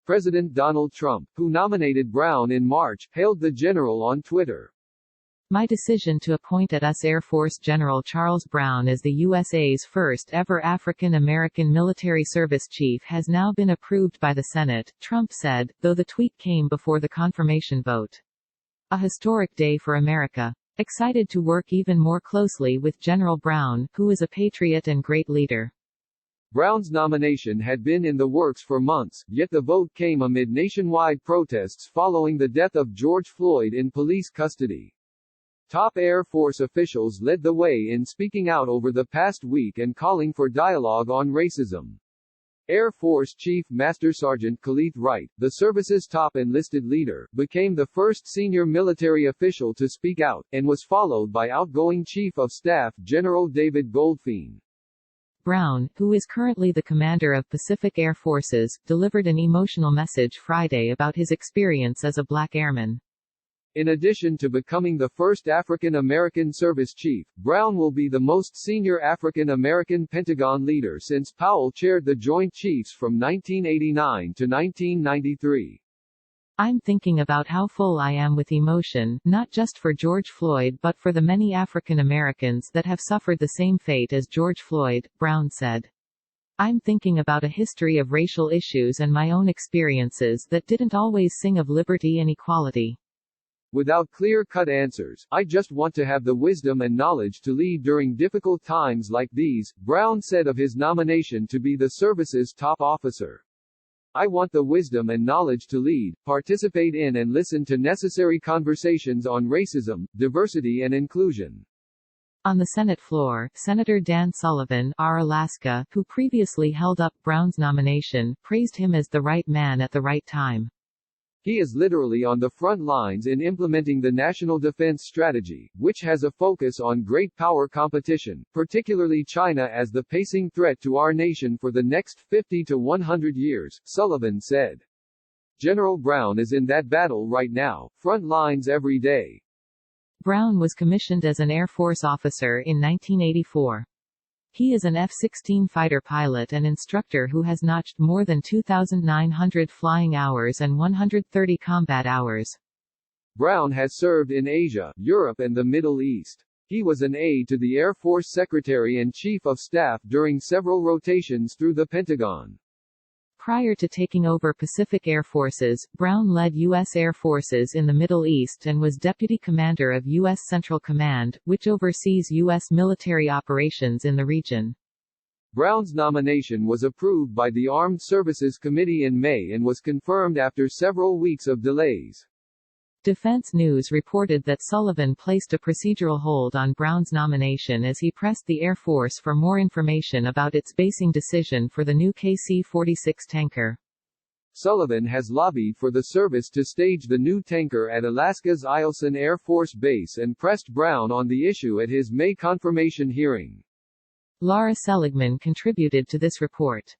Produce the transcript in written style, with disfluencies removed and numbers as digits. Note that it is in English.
President Donald Trump, who nominated Brown in March, hailed the general on Twitter. My decision to appoint US Air Force General Charles Brown as the USA's first ever African American military service chief has now been approved by the Senate, Trump said, though the tweet came before the confirmation vote. A historic day for America. Excited to work even more closely with General Brown, who is a patriot and great leader. Brown's nomination had been in the works for months, yet the vote came amid nationwide protests following the death of George Floyd in police custody. Top Air Force officials led the way in speaking out over the past week and calling for dialogue on racism. Air Force Chief Master Sergeant Khalith Wright, the service's top enlisted leader, became the first senior military official to speak out, and was followed by outgoing Chief of Staff General David Goldfein. Brown, who is currently the commander of Pacific Air Forces, delivered an emotional message Friday about his experience as a black airman. In addition to becoming the first African American service chief, Brown will be the most senior African American Pentagon leader since Powell chaired the Joint Chiefs from 1989 to 1993. I'm thinking about how full I am with emotion, not just for George Floyd but for the many African Americans that have suffered the same fate as George Floyd, Brown said. I'm thinking about a history of racial issues and my own experiences that didn't always sing of liberty and equality. Without clear-cut answers, I just want to have the wisdom and knowledge to lead during difficult times like these, Brown said of his nomination to be the service's top officer. I want the wisdom and knowledge to lead, participate in and listen to necessary conversations on racism, diversity and inclusion. On the Senate floor, Senator Dan Sullivan, R. Alaska, who previously held up Brown's nomination, praised him as the right man at the right time. He is literally on the front lines in implementing the National Defense Strategy, which has a focus on great power competition, particularly China as the pacing threat to our nation for the next 50 to 100 years, Sullivan said. General Brown is in that battle right now, front lines every day. Brown was commissioned as an Air Force officer in 1984. He is an F-16 fighter pilot and instructor who has notched more than 2,900 flying hours and 130 combat hours. Brown has served in Asia, Europe and the Middle East. He was an aide to the Air Force Secretary and Chief of Staff during several rotations through the Pentagon. Prior to taking over Pacific Air Forces, Brown led U.S. Air Forces in the Middle East and was Deputy Commander of U.S. Central Command, which oversees U.S. military operations in the region. Brown's nomination was approved by the Armed Services Committee in May and was confirmed after several weeks of delays. Defense News reported that Sullivan placed a procedural hold on Brown's nomination as he pressed the Air Force for more information about its basing decision for the new KC-46 tanker. Sullivan has lobbied for the service to stage the new tanker at Alaska's Eielson Air Force Base and pressed Brown on the issue at his May confirmation hearing. Laura Seligman contributed to this report.